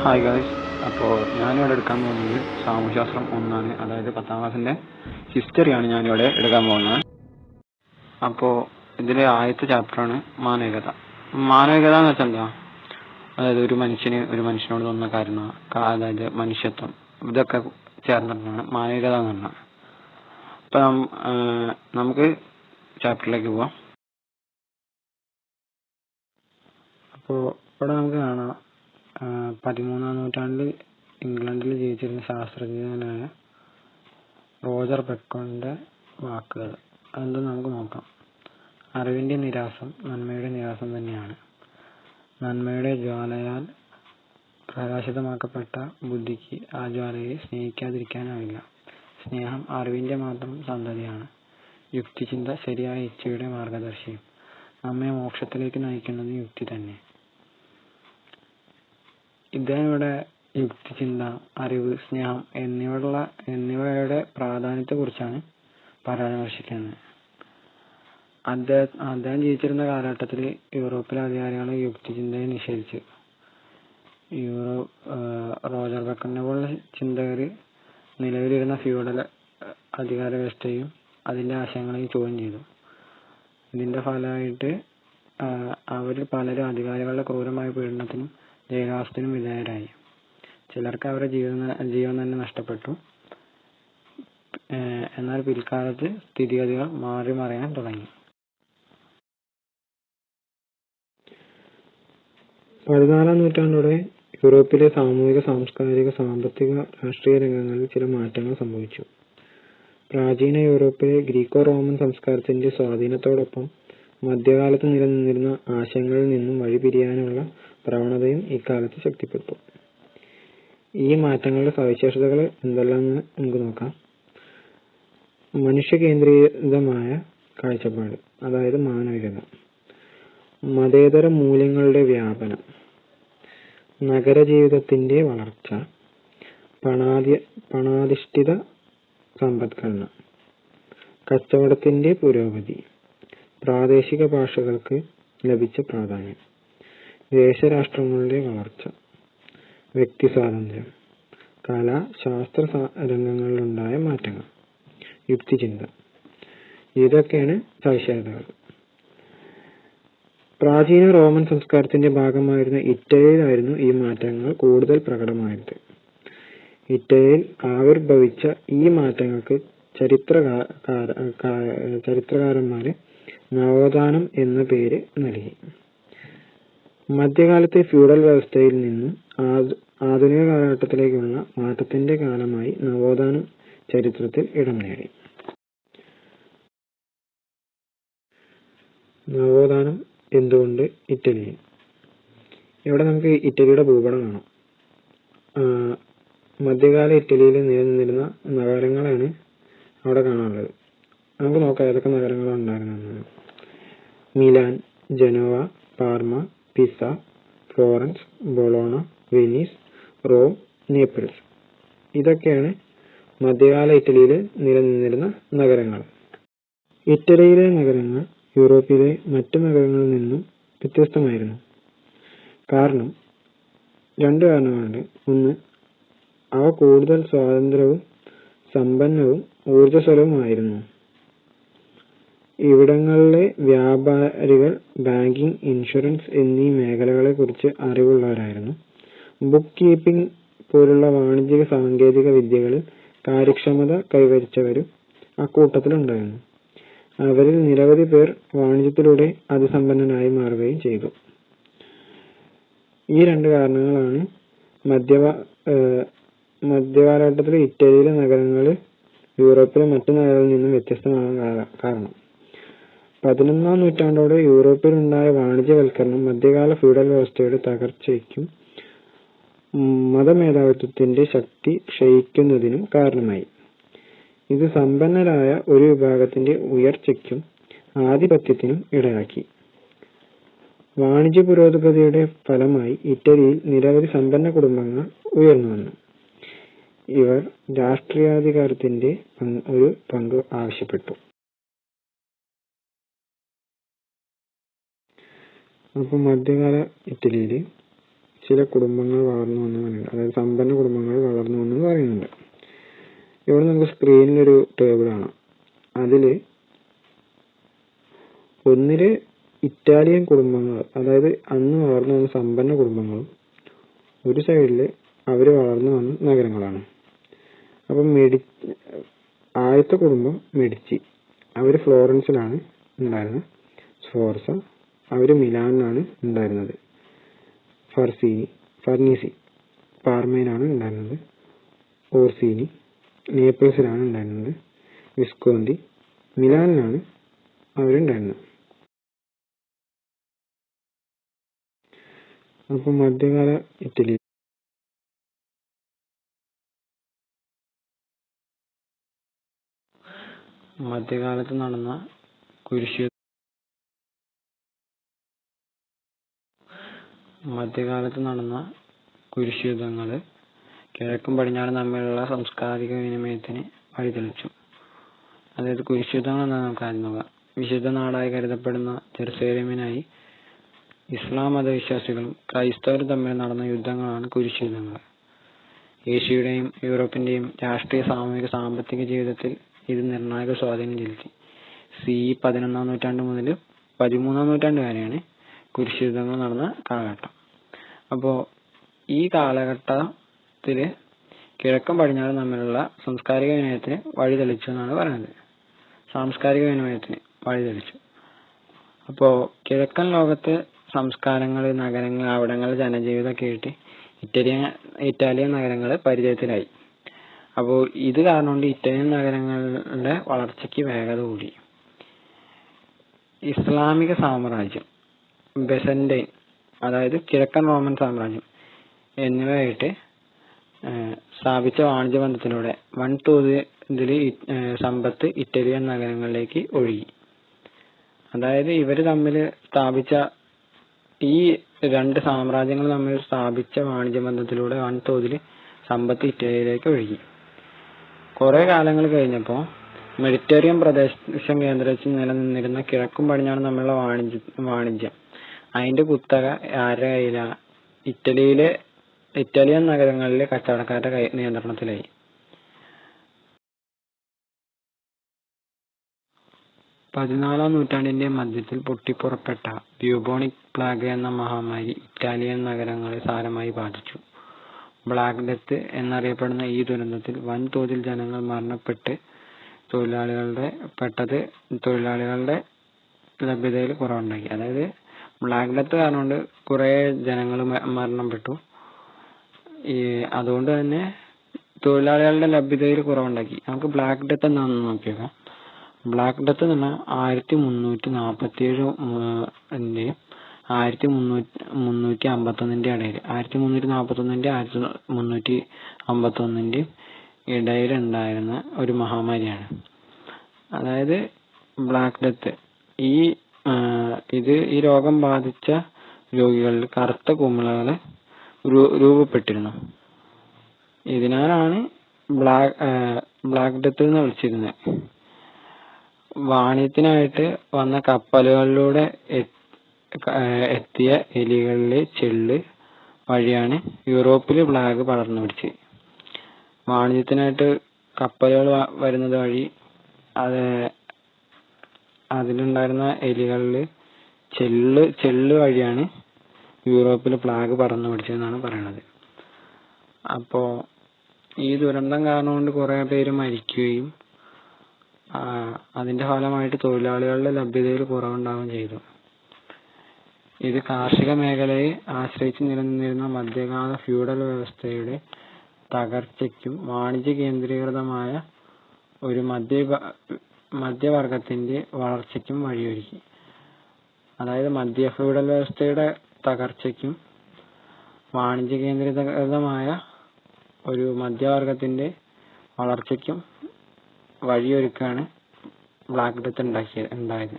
Hi guys. അപ്പോൾ ഞാനിവിടെ എടുക്കാൻ പോകുന്നത് സാമൂഹ്യശാസ്ത്രം 1 അതായത് 10ാം ക്ലാസ്സിൻ്റെ ഹിസ്റ്ററിയാണ് ഞാനിവിടെ എടുക്കാൻ പോകുന്നത്. അപ്പോൾ ഇതിലെ ആദ്യത്തെ ചാപ്റ്ററാണ് മാനവികത. മാനവികത എന്ന് വെച്ചാൽ എന്താ? അതായത് ഒരു മനുഷ്യനോട് തോന്നുന്ന കരുണ, അതായത് മനുഷ്യത്വം, ഇതൊക്കെ ചേർന്നിട്ടാണ് മാനവികത എന്ന് പറഞ്ഞത്. അപ്പം നമുക്ക് ചാപ്റ്ററിലേക്ക് പോവാം. അപ്പോൾ ഇവിടെ നമുക്ക് കാണാം 13ാം നൂറ്റാണ്ടിൽ ഇംഗ്ലണ്ടിൽ ജീവിച്ചിരുന്ന ശാസ്ത്രജ്ഞനായ റോജർ ബെക്കണിന്റെ വാക്കുകൾ. അതെന്തെന്ന് നമുക്ക് നോക്കാം. അറിവിന്റെ നിരാസം നന്മയുടെ നിരാസം തന്നെയാണ്. നന്മയുടെ ജ്വാലയാൽ പ്രകാശിതമാക്കപ്പെട്ട ബുദ്ധിക്ക് ആ ജ്വാലയെ സ്നേഹിക്കാതിരിക്കാനാവില്ല. സ്നേഹം അറിവിന്റെ മാത്രം സന്തതിയാണ്. യുക്തിചിന്ത ശരിയായ ഇച്ഛയുടെ മാർഗദർശിയും. നമ്മെ മോക്ഷത്തിലേക്ക് നയിക്കുന്നത് യുക്തി തന്നെ. ഇദ്ദേഹം ഇവിടെ യുക്തിചിന്ത, അറിവ്, സ്നേഹം എന്നിവയുടെ പ്രാധാന്യത്തെ കുറിച്ചാണ് പരാമർശിക്കുന്നത്. അദ്ദേഹം ജീവിച്ചിരുന്ന കാലഘട്ടത്തിൽ യൂറോപ്പിലെ അധികാരികളെ യുക്തിചിന്തയെ നിഷേധിച്ചു. റോജർ ബെക്കണിനെ പോലുള്ള ചിന്തകർ നിലവിലിരുന്ന ഫ്യൂഡൽ അധികാര വ്യവസ്ഥയും അതിന്റെ ആശയങ്ങളെയും ചോദ്യം ചെയ്തു. ഇതിന്റെ ഫലമായിട്ട് അവരിൽ പലരും അധികാരികളുടെ ക്രൂരമായ പീഡനത്തിനും ജയിൽവാസത്തിനും വിധേയരായി. ചിലർക്ക് അവരുടെ ജീവൻ തന്നെ നഷ്ടപ്പെട്ടു. എന്നാൽ പിൽക്കാലത്ത് സ്ഥിതിഗതികൾ മാറിമറിയാൻ തുടങ്ങി. 14ാം നൂറ്റാണ്ടോടെ യൂറോപ്പിലെ സാമൂഹിക, സാംസ്കാരിക, സാമ്പത്തിക, രാഷ്ട്രീയ രംഗങ്ങളിൽ ചില മാറ്റങ്ങൾ സംഭവിച്ചു. പ്രാചീന യൂറോപ്പിലെ ഗ്രീക്കോ റോമൻ സംസ്കാരത്തിന്റെ സ്വാധീനത്തോടൊപ്പം മധ്യകാലത്ത് നിലനിന്നിരുന്ന ആശയങ്ങളിൽ നിന്നും വഴിപിരിയാനുള്ള പ്രവണതയും ഇക്കാലത്ത് ശക്തിപ്പെട്ടു. ഈ മാറ്റങ്ങളുടെ സവിശേഷതകൾ എന്തെല്ലാമെന്ന് നമുക്ക് നോക്കാം. മനുഷ്യകേന്ദ്രീകൃതമായ കാഴ്ചപ്പാട്, അതായത് മാനവികത. മതേതര മൂല്യങ്ങളുടെ വ്യാപനം. നഗരജീവിതത്തിന്റെ വളർച്ച. പണാധിഷ്ഠിത സമ്പദ്ഘടന. കച്ചവടത്തിന്റെ പുരോഗതി. പ്രാദേശിക ഭാഷകൾക്ക് ലഭിച്ച പ്രാധാന്യം. ദേശരാഷ്ട്രങ്ങളുടെ വളർച്ച. വ്യക്തി സ്വാതന്ത്ര്യം. കല, ശാസ്ത്ര രംഗങ്ങളിലുണ്ടായ മാറ്റങ്ങൾ. യുക്തിചിന്ത. ഇതൊക്കെയാണ് സവിശേഷതകൾ. പ്രാചീന റോമൻ സംസ്കാരത്തിന്റെ ഭാഗമായിരുന്ന ഇറ്റലിയിലായിരുന്നു ഈ മാറ്റങ്ങൾ കൂടുതൽ പ്രകടമായത്. ഇറ്റലിയിൽ ആവിർഭവിച്ച ഈ മാറ്റങ്ങൾക്ക് ചരിത്രകാരന്മാര് നവോത്ഥാനം എന്ന പേര് നൽകി. മധ്യകാലത്തെ ഫ്യൂഡൽ വ്യവസ്ഥയിൽ നിന്നും ആധുനിക കാലഘട്ടത്തിലേക്കുള്ള മാറ്റത്തിന്റെ കാലമായി നവോത്ഥാനം ചരിത്രത്തിൽ ഇടം നേടി. നവോത്ഥാനം എന്തുകൊണ്ട് ഇറ്റലിയിൽ? ഇവിടെ നമുക്ക് ഇറ്റലിയുടെ ഭൂപടം കാണാം. മധ്യകാല ഇറ്റലിയിൽ നിലനിന്നിരുന്ന നഗരങ്ങളാണ് അവിടെ കാണാനുള്ളത്. നമുക്ക് നോക്കാം ഏതൊക്കെ നഗരങ്ങളാണ് ഉണ്ടായിരുന്നത്. Milan, Genoa, Parma, Pisa, Florence, Bologna, Venice, Rome, Naples. ഇതൊക്കെയാണ് മധ്യകാല ഇറ്റലിയിൽ നിലനിന്നിരുന്ന നഗരങ്ങൾ. ഇറ്റലിയിലെ നഗരങ്ങൾ യൂറോപ്പിലെ മറ്റു നഗരങ്ങളിൽ നിന്നും വ്യത്യസ്തമായിരുന്നു. രണ്ട് കാരണങ്ങളുണ്ട്. ഒന്ന്, അവ കൂടുതൽ സ്വതന്ത്രവും സമ്പന്നവും ഊർജ്ജസ്വലവുമായിരുന്നു. ഇവിടങ്ങളിലെ വ്യാപാരികൾ ബാങ്കിങ്, ഇൻഷുറൻസ് എന്നീ മേഖലകളെ കുറിച്ച് അറിവുള്ളവരായിരുന്നു. ബുക്ക് കീപ്പിംഗ് പോലുള്ള വാണിജ്യ സാങ്കേതിക വിദ്യകളിൽ കാര്യക്ഷമത കൈവരിച്ചവരും അക്കൂട്ടത്തിലുണ്ടായിരുന്നു. അവരിൽ നിരവധി പേർ വാണിജ്യത്തിലൂടെ അതിസമ്പന്നരായി മാറുകയും ചെയ്തു. ഈ രണ്ട് കാരണങ്ങളാണ് മധ്യകാലഘട്ടത്തിലെ ഇറ്റലിയിലെ നഗരങ്ങൾ യൂറോപ്പിലെ മറ്റു നഗരങ്ങളിൽ നിന്നും വ്യത്യസ്തമാകാൻ കാരണം. 11ാം നൂറ്റാണ്ടോടെ യൂറോപ്പിലുണ്ടായ വാണിജ്യവൽക്കരണം മധ്യകാല ഫ്യൂഡൽ വ്യവസ്ഥയുടെ തകർച്ചയ്ക്കും മതമേധാവിത്വത്തിന്റെ ശക്തി ക്ഷയിക്കുന്നതിനും കാരണമായി. ഇത് സമ്പന്നരായ ഒരു വിഭാഗത്തിന്റെ ഉയർച്ചയ്ക്കും ആധിപത്യത്തിനും ഇടയാക്കി. വാണിജ്യ പുരോഗതിയുടെ ഫലമായി ഇറ്റലിയിൽ നിരവധി സമ്പന്ന കുടുംബങ്ങൾ ഉയർന്നുവന്നു. ഇവർ രാഷ്ട്രീയാധികാരത്തിന്റെ ഒരു പങ്ക് ആവശ്യപ്പെട്ടു. അപ്പോൾ മധ്യകാല ഇറ്റലിയിൽ ചില കുടുംബങ്ങൾ വളർന്നു വന്നു പറയുന്നുണ്ട്. അതായത് സമ്പന്ന കുടുംബങ്ങൾ വളർന്നു വന്നു പറയുന്നുണ്ട്. ഇവിടെ നമുക്ക് സ്ക്രീനിലൊരു ടേബിൾ ആണ്. അതില് ഒന്നില് ഇറ്റാലിയൻ കുടുംബങ്ങൾ, അതായത് അന്ന് വളർന്നു വന്ന സമ്പന്ന കുടുംബങ്ങളും ഒരു സൈഡില് അവര് വളർന്നു വന്ന നഗരങ്ങളാണ്. അപ്പം ആദ്യത്തെ കുടുംബം മെഡിച്ചി, അവര് ഫ്ലോറൻസിലാണ് ഉണ്ടായിരുന്നത്. സ്ഫോർസ, അവര് മിലാനിലാണ് ഉണ്ടായിരുന്നത്. ഫർണീസി പാർമയിലാണ് ഉണ്ടായിരുന്നത്. ഓർസീനി നേപ്പിൾസിലാണ് ഉണ്ടായിരുന്നത്. വിസ്കോന്തി മിലാനിലാണ് അവരുണ്ടായിരുന്നത്. അപ്പൊ മധ്യകാല ഇറ്റലി മധ്യകാലത്ത് നടന്ന കുരിശുയുദ്ധങ്ങള് കിഴക്കും പടിഞ്ഞാറും തമ്മിലുള്ള സാംസ്കാരിക വിനിമയത്തിന് വഴിതെളിച്ചു. അതായത് കുരിശുയുദ്ധങ്ങൾ എന്താണെന്ന് നമുക്ക് ആദ്യം നോക്കാം. വിശുദ്ധ നാടായി കരുതപ്പെടുന്ന ജെറുസലേമിനായി ഇസ്ലാം മതവിശ്വാസികളും ക്രൈസ്തവരും തമ്മിൽ നടന്ന യുദ്ധങ്ങളാണ് കുരിശുയുദ്ധങ്ങൾ. ഏഷ്യയുടെയും യൂറോപ്പിന്റെയും രാഷ്ട്രീയ, സാമൂഹിക, സാമ്പത്തിക ജീവിതത്തിൽ ഇത് നിർണായക സ്വാധീനം ചെലുത്തി. CE 11-ാം നൂറ്റാണ്ട് മുതൽ 13-ാം നൂറ്റാണ്ട് വരെയാണ് കുരിശുയുദ്ധങ്ങൾ നടന്ന കാലഘട്ടം. അപ്പോ ഈ കാലഘട്ടത്തില് കിഴക്കും പടിഞ്ഞാറും തമ്മിലുള്ള സാംസ്കാരിക വിനിമയത്തിന് വഴിതെളിച്ചു എന്നാണ് പറയുന്നത്. അപ്പോ കിഴക്കൻ ലോകത്ത് സംസ്കാരങ്ങള്, നഗരങ്ങൾ, അവിടങ്ങളുടെ ജനജീവിതമൊക്കെ ആയിട്ട് ഇറ്റാലിയൻ നഗരങ്ങള് പരിചയത്തിലായി. അപ്പോൾ ഇത് കാരണം കൊണ്ട് ഇറ്റാലിയൻ നഗരങ്ങളുടെ വളർച്ചയ്ക്ക് വേഗത കൂടി. ഇസ്ലാമിക സാമ്രാജ്യം, ബെസന്റൈൻ, അതായത് കിഴക്കൻ റോമൻ സാമ്രാജ്യം എന്നിവയായിട്ട് സ്ഥാപിച്ച വാണിജ്യ ബന്ധത്തിലൂടെ വൻതോതിൽ സമ്പത്ത് ഇറ്റാലിയൻ നഗരങ്ങളിലേക്ക് ഒഴുകി. അതായത് ഇവര് തമ്മിൽ സ്ഥാപിച്ച ഈ രണ്ട് സാമ്രാജ്യങ്ങൾ തമ്മിൽ സ്ഥാപിച്ച വാണിജ്യ ബന്ധത്തിലൂടെ വൻതോതിൽ സമ്പത്ത് ഇറ്റലിയിലേക്ക് ഒഴുകി. കുറെ കാലങ്ങൾ കഴിഞ്ഞപ്പോൾ മെഡിറ്ററേനിയൻ പ്രദേശം കേന്ദ്രീകരിച്ച് നിലനിന്നിരുന്ന കിഴക്കും പടിഞ്ഞാറും തമ്മിലുള്ള വാണിജ്യം അതിന്റെ കുത്തക ആരുടെ കയ്യിലാണ്? ഇറ്റാലിയൻ നഗരങ്ങളിലെ കച്ചവടക്കാരുടെ നിയന്ത്രണത്തിലായി. 14-ാം നൂറ്റാണ്ടിന്റെ മധ്യത്തിൽ പൊട്ടിപ്പുറപ്പെട്ട ബ്യൂബോണിക് പ്ലേഗ് എന്ന മഹാമാരി ഇറ്റാലിയൻ നഗരങ്ങളെ സാരമായി ബാധിച്ചു. ബ്ലാക്ക് ഡെത്ത് എന്നറിയപ്പെടുന്ന ഈ ദുരന്തത്തിൽ വൻതോതിൽ ജനങ്ങൾ മരണപ്പെട്ട് തൊഴിലാളികളുടെ ലഭ്യതയിൽ കുറവുണ്ടാക്കി. അതായത് ബ്ലാക്ക് ഡെത്ത് കാരണം കൊണ്ട് കുറെ ജനങ്ങൾ മരണപ്പെട്ടു. അതുകൊണ്ട് തന്നെ തൊഴിലാളികളുടെ ലഭ്യതയിൽ കുറവുണ്ടാക്കി. നമുക്ക് ബ്ലാക്ക് ഡെത്ത് എന്താണെന്ന് നോക്കിയേക്കാം. ബ്ലാക്ക് ഡെത്ത് എന്ന് പറഞ്ഞാൽ 1347-ന്റെയും 1351-ന്റെ ഇടയിൽ 1341-ന്റെയും 1351-ന്റെയും ഇടയിൽ ഉണ്ടായിരുന്ന ഒരു മഹാമാരിയാണ്. അതായത് ബ്ലാക്ക് ഡെത്ത് ഈ രോഗം ബാധിച്ച രോഗികളിൽ കറുത്ത കുമിളകൾ രൂപപ്പെട്ടിരുന്നു. ഇതിനാലാണ് ബ്ലാക്ക് ഡെത്ത് എന്ന് വിളിച്ചിരുന്നത്. വാണിജ്യത്തിനായിട്ട് വന്ന കപ്പലുകളിലൂടെ എത്തിയ എലികളിലെ ചെള്ള് വഴിയാണ് യൂറോപ്പിൽ പ്ലേഗ് പടർന്നു പിടിച്ചത്. വാണിജ്യത്തിനായിട്ട് കപ്പലുകൾ വരുന്നത് വഴി അതിലുണ്ടായിരുന്ന എലികളിൽ ചെള്ള് വഴിയാണ് യൂറോപ്പിൽ പ്ലേഗ് പടർന്നു പിടിച്ചതെന്നാണ് പറയുന്നത്. അപ്പോ ഈ ദുരന്തം കാരണം കൊണ്ട് കുറെ പേര് മരിക്കുകയും അതിന്റെ ഫലമായിട്ട് തൊഴിലാളികളുടെ ലഭ്യതയിൽ കുറവുണ്ടാവുകയും ചെയ്തു. ഇത് കാർഷിക മേഖലയെ ആശ്രയിച്ച് നിലനിന്നിരുന്ന മധ്യകാല ഫ്യൂഡൽ വ്യവസ്ഥയുടെ തകർച്ചയ്ക്കും വാണിജ്യ കേന്ദ്രീകൃതമായ ഒരു മധ്യവർഗത്തിന്റെ വളർച്ചയ്ക്കും വഴിയൊരുക്കി. അതായത് മധ്യ ഫ്യൂഡൽ വ്യവസ്ഥയുടെ തകർച്ചയ്ക്കും വാണിജ്യ കേന്ദ്രീകൃതമായ ഒരു മധ്യവർഗത്തിന്റെ വളർച്ചയ്ക്കും വഴിയൊരുക്കാണ് ബ്ലാക്ക് ഡെത്ത് ഉണ്ടായത്.